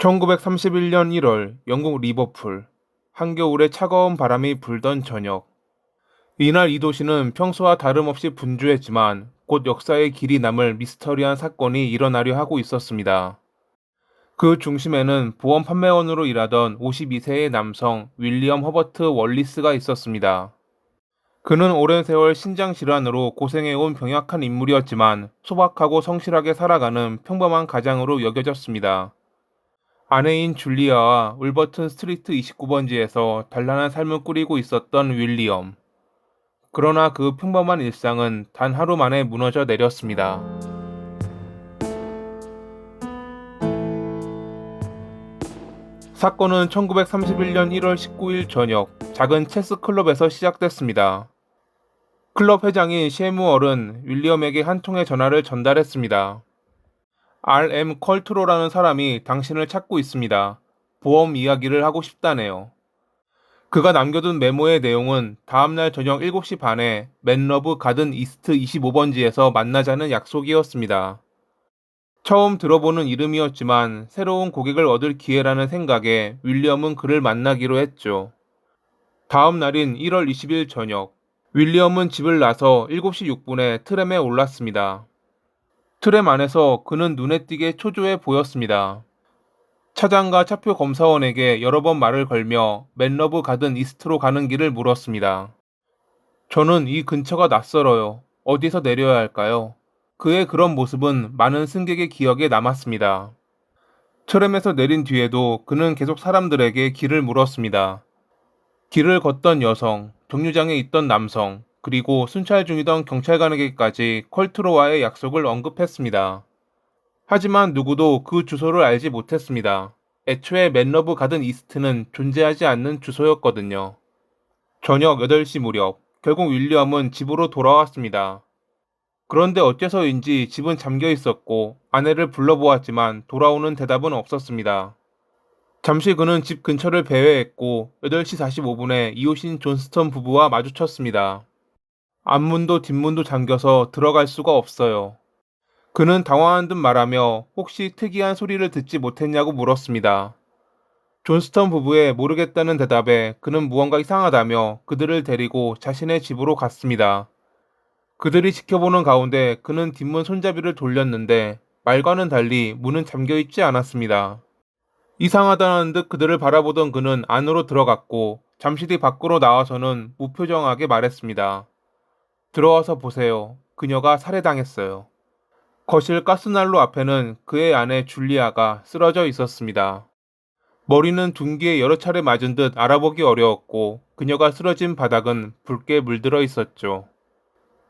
1931년 1월 영국 리버풀. 한겨울에 차가운 바람이 불던 저녁. 이날 이 도시는 평소와 다름없이 분주했지만 곧 역사의 길이 남을 미스터리한 사건이 일어나려 하고 있었습니다. 그 중심에는 보험 판매원으로 일하던 52세의 남성 윌리엄 허버트 월리스가 있었습니다. 그는 오랜 세월 신장 질환으로 고생해온 병약한 인물이었지만 소박하고 성실하게 살아가는 평범한 가장으로 여겨졌습니다. 아내인 줄리아와 울버튼 스트리트 29번지에서 단란한 삶을 꾸리고 있었던 윌리엄. 그러나 그 평범한 일상은 단 하루 만에 무너져 내렸습니다. 사건은 1931년 1월 19일 저녁 작은 체스 클럽에서 시작됐습니다. 클럽 회장인 셰무얼은 윌리엄에게 한 통의 전화를 전달했습니다. RM 컬트로라는 사람이 당신을 찾고 있습니다. 보험 이야기를 하고 싶다네요. 그가 남겨둔 메모의 내용은 다음날 저녁 7시 반에 맨러브 가든 이스트 25번지에서 만나자는 약속이었습니다. 처음 들어보는 이름이었지만 새로운 고객을 얻을 기회라는 생각에 윌리엄은 그를 만나기로 했죠. 다음 날인 1월 20일 저녁, 윌리엄은 집을 나서 7시 6분에 트램에 올랐습니다. 트램 안에서 그는 눈에 띄게 초조해 보였습니다. 차장과 차표 검사원에게 여러 번 말을 걸며 맨러브 가든 이스트로 가는 길을 물었습니다. 저는 이 근처가 낯설어요. 어디서 내려야 할까요? 그의 그런 모습은 많은 승객의 기억에 남았습니다. 트램에서 내린 뒤에도 그는 계속 사람들에게 길을 물었습니다. 길을 걷던 여성, 정류장에 있던 남성, 그리고 순찰 중이던 경찰관에게까지 컬트로와의 약속을 언급했습니다. 하지만 누구도 그 주소를 알지 못했습니다. 애초에 맨러브 가든 이스트는 존재하지 않는 주소였거든요. 저녁 8시 무렵, 결국 윌리엄은 집으로 돌아왔습니다. 그런데 어째서인지 집은 잠겨 있었고 아내를 불러보았지만 돌아오는 대답은 없었습니다. 잠시 그는 집 근처를 배회했고 8시 45분에 이웃인 존스턴 부부와 마주쳤습니다. 앞문도 뒷문도 잠겨서 들어갈 수가 없어요. 그는 당황한 듯 말하며 혹시 특이한 소리를 듣지 못했냐고 물었습니다. 존스턴 부부의 모르겠다는 대답에 그는 무언가 이상하다며 그들을 데리고 자신의 집으로 갔습니다. 그들이 지켜보는 가운데 그는 뒷문 손잡이를 돌렸는데 말과는 달리 문은 잠겨 있지 않았습니다. 이상하다는 듯 그들을 바라보던 그는 안으로 들어갔고 잠시 뒤 밖으로 나와서는 무표정하게 말했습니다. 들어와서 보세요. 그녀가 살해당했어요. 거실 가스난로 앞에는 그의 아내 줄리아가 쓰러져 있었습니다. 머리는 둔기에 여러 차례 맞은 듯 알아보기 어려웠고 그녀가 쓰러진 바닥은 붉게 물들어 있었죠.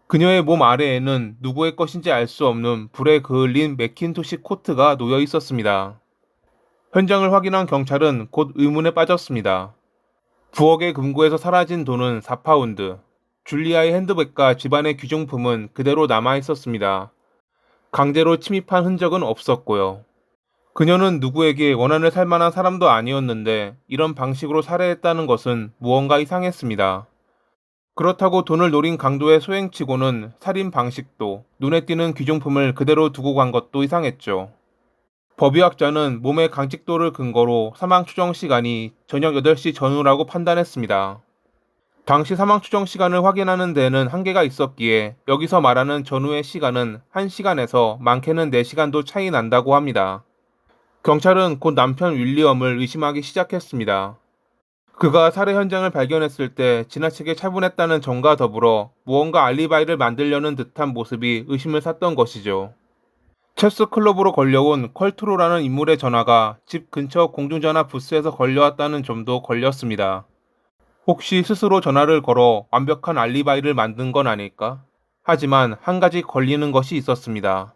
그녀의 몸 아래에는 누구의 것인지 알 수 없는 불에 그을린 매킨토시 코트가 놓여 있었습니다. 현장을 확인한 경찰은 곧 의문에 빠졌습니다. 부엌의 금고에서 사라진 돈은 4파운드, 줄리아의 핸드백과 집안의 귀중품은 그대로 남아 있었습니다. 강제로 침입한 흔적은 없었고요. 그녀는 누구에게 원한을 살 만한 사람도 아니었는데 이런 방식으로 살해했다는 것은 무언가 이상했습니다. 그렇다고 돈을 노린 강도의 소행치고는 살인 방식도 눈에 띄는 귀중품을 그대로 두고 간 것도 이상했죠. 법의학자는 몸의 강직도를 근거로 사망 추정 시간이 저녁 8시 전후라고 판단했습니다. 당시 사망 추정 시간을 확인하는 데에는 한계가 있었기에 여기서 말하는 전후의 시간은 1시간에서 많게는 4시간도 차이 난다고 합니다. 경찰은 곧 남편 윌리엄을 의심하기 시작했습니다. 그가 살해 현장을 발견했을 때 지나치게 차분했다는 점과 더불어 무언가 알리바이를 만들려는 듯한 모습이 의심을 샀던 것이죠. 체스 클럽으로 걸려온 컬트로라는 인물의 전화가 집 근처 공중전화 부스에서 걸려왔다는 점도 걸렸습니다. 혹시 스스로 전화를 걸어 완벽한 알리바이를 만든 건 아닐까? 하지만 한 가지 걸리는 것이 있었습니다.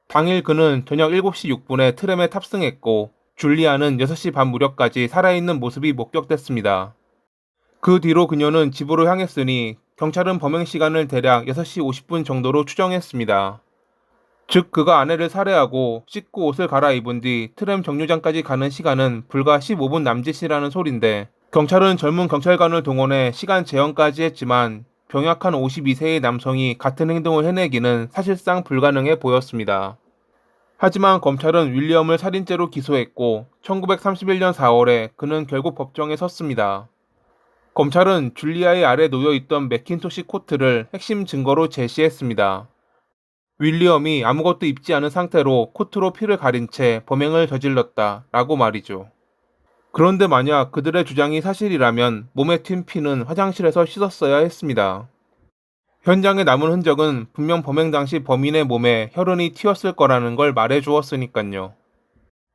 당일 그는 저녁 7시 6분에 트램에 탑승했고 줄리아는 6시 반 무렵까지 살아있는 모습이 목격됐습니다. 그 뒤로 그녀는 집으로 향했으니 경찰은 범행 시간을 대략 6시 50분 정도로 추정했습니다. 즉 그가 아내를 살해하고 씻고 옷을 갈아입은 뒤 트램 정류장까지 가는 시간은 불과 15분 남짓이라는 소린데 경찰은 젊은 경찰관을 동원해 시간 재현까지 했지만 병약한 52세의 남성이 같은 행동을 해내기는 사실상 불가능해 보였습니다. 하지만 검찰은 윌리엄을 살인죄로 기소했고 1931년 4월에 그는 결국 법정에 섰습니다. 검찰은 줄리아의 아래 놓여 있던 매킨토시 코트를 핵심 증거로 제시했습니다. 윌리엄이 아무것도 입지 않은 상태로 코트로 피를 가린 채 범행을 저질렀다 라고 말이죠. 그런데 만약 그들의 주장이 사실이라면 몸에 튄 피는 화장실에서 씻었어야 했습니다. 현장에 남은 흔적은 분명 범행 당시 범인의 몸에 혈흔이 튀었을 거라는 걸 말해 주었으니깐요.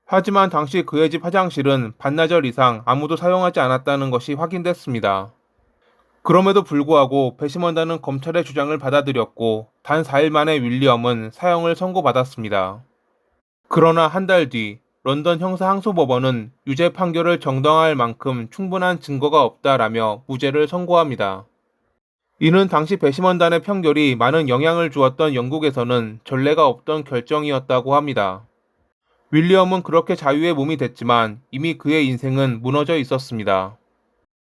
하지만 당시 그의 집 화장실은 반나절 이상 아무도 사용하지 않았다는 것이 확인됐습니다. 그럼에도 불구하고 배심원단은 검찰의 주장을 받아들였고 단 4일 만에 윌리엄은 사형을 선고받았습니다. 그러나 한 달 뒤 런던 형사항소법원은 유죄 판결을 정당화할 만큼 충분한 증거가 없다라며 무죄를 선고합니다. 이는 당시 배심원단의 판결이 많은 영향을 주었던 영국에서는 전례가 없던 결정이었다고 합니다. 윌리엄은 그렇게 자유의 몸이 됐지만 이미 그의 인생은 무너져 있었습니다.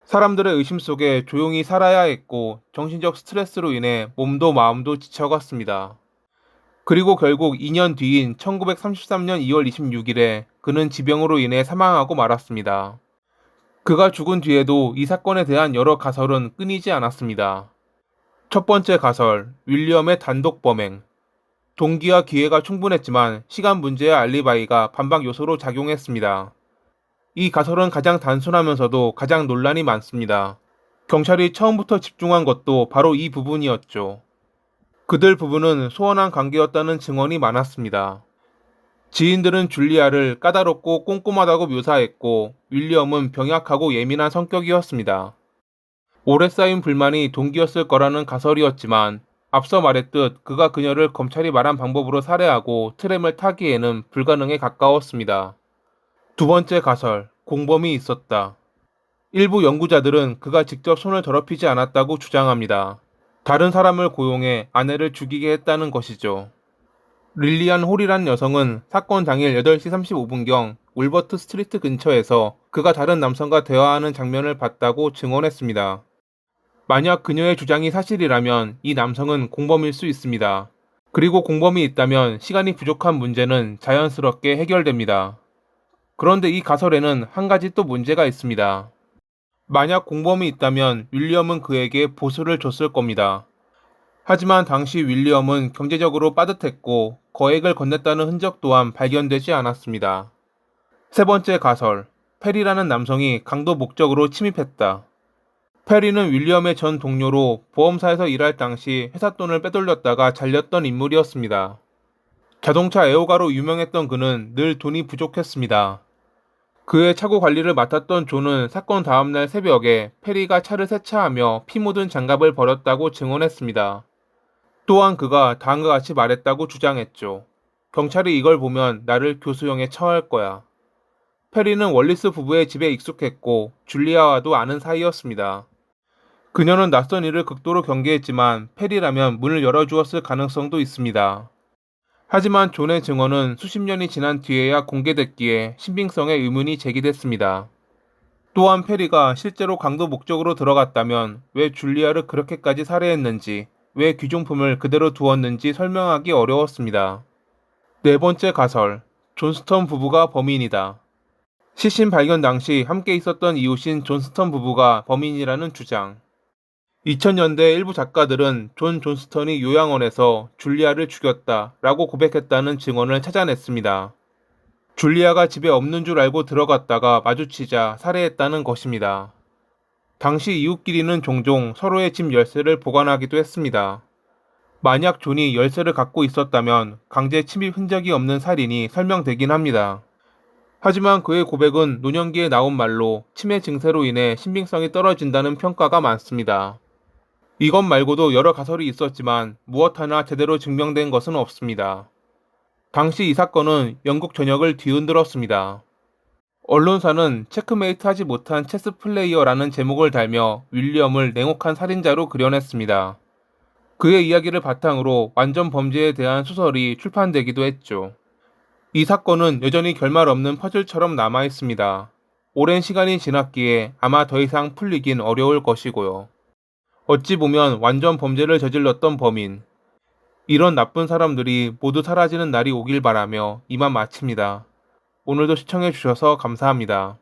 사람들의 의심 속에 조용히 살아야 했고 정신적 스트레스로 인해 몸도 마음도 지쳐갔습니다. 그리고 결국 2년 뒤인 1933년 2월 26일에 그는 지병으로 인해 사망하고 말았습니다. 그가 죽은 뒤에도 이 사건에 대한 여러 가설은 끊이지 않았습니다. 첫 번째 가설, 윌리엄의 단독 범행. 동기와 기회가 충분했지만 시간 문제와 알리바이가 반박 요소로 작용했습니다. 이 가설은 가장 단순하면서도 가장 논란이 많습니다. 경찰이 처음부터 집중한 것도 바로 이 부분이었죠. 그들 부부는 소원한 관계였다는 증언이 많았습니다. 지인들은 줄리아를 까다롭고 꼼꼼하다고 묘사했고 윌리엄은 병약하고 예민한 성격이었습니다. 오래 쌓인 불만이 동기였을 거라는 가설이었지만 앞서 말했듯 그가 그녀를 검찰이 말한 방법으로 살해하고 트램을 타기에는 불가능에 가까웠습니다. 두 번째 가설, 공범이 있었다. 일부 연구자들은 그가 직접 손을 더럽히지 않았다고 주장합니다. 다른 사람을 고용해 아내를 죽이게 했다는 것이죠. 릴리안 홀이란 여성은 사건 당일 8시 35분경 울버트 스트리트 근처에서 그가 다른 남성과 대화하는 장면을 봤다고 증언했습니다. 만약 그녀의 주장이 사실이라면 이 남성은 공범일 수 있습니다. 그리고 공범이 있다면 시간이 부족한 문제는 자연스럽게 해결됩니다. 그런데 이 가설에는 한 가지 또 문제가 있습니다. 만약 공범이 있다면 윌리엄은 그에게 보수를 줬을 겁니다. 하지만 당시 윌리엄은 경제적으로 빠듯했고 거액을 건넸다는 흔적 또한 발견되지 않았습니다. 세 번째 가설, 페리라는 남성이 강도 목적으로 침입했다. 페리는 윌리엄의 전 동료로 보험사에서 일할 당시 회사 돈을 빼돌렸다가 잘렸던 인물이었습니다. 자동차 애호가로 유명했던 그는 늘 돈이 부족했습니다. 그의 차고 관리를 맡았던 존은 사건 다음날 새벽에 페리가 차를 세차하며 피 묻은 장갑을 버렸다고 증언했습니다. 또한 그가 다음과 같이 말했다고 주장했죠. 경찰이 이걸 보면 나를 교수형에 처할 거야. 페리는 월리스 부부의 집에 익숙했고 줄리아와도 아는 사이였습니다. 그녀는 낯선 일을 극도로 경계했지만 페리라면 문을 열어주었을 가능성도 있습니다. 하지만 존의 증언은 수십 년이 지난 뒤에야 공개됐기에 신빙성에 의문이 제기됐습니다. 또한 페리가 실제로 강도 목적으로 들어갔다면 왜 줄리아를 그렇게까지 살해했는지, 왜 귀중품을 그대로 두었는지 설명하기 어려웠습니다. 네 번째 가설, 존스턴 부부가 범인이다. 시신 발견 당시 함께 있었던 이웃인 존스턴 부부가 범인이라는 주장. 2000년대 일부 작가들은 존 존스턴이 요양원에서 줄리아를 죽였다 라고 고백했다는 증언을 찾아냈습니다. 줄리아가 집에 없는 줄 알고 들어갔다가 마주치자 살해했다는 것입니다. 당시 이웃끼리는 종종 서로의 집 열쇠를 보관하기도 했습니다. 만약 존이 열쇠를 갖고 있었다면 강제 침입 흔적이 없는 살인이 설명되긴 합니다. 하지만 그의 고백은 노년기에 나온 말로 치매 증세로 인해 신빙성이 떨어진다는 평가가 많습니다. 이것 말고도 여러 가설이 있었지만 무엇 하나 제대로 증명된 것은 없습니다. 당시 이 사건은 영국 전역을 뒤흔들었습니다. 언론사는 체크메이트 하지 못한 체스 플레이어라는 제목을 달며 윌리엄을 냉혹한 살인자로 그려냈습니다. 그의 이야기를 바탕으로 완전 범죄에 대한 소설이 출판되기도 했죠. 이 사건은 여전히 결말 없는 퍼즐처럼 남아있습니다. 오랜 시간이 지났기에 아마 더 이상 풀리긴 어려울 것이고요. 어찌 보면 완전 범죄를 저질렀던 범인, 이런 나쁜 사람들이 모두 사라지는 날이 오길 바라며 이만 마칩니다. 오늘도 시청해 주셔서 감사합니다.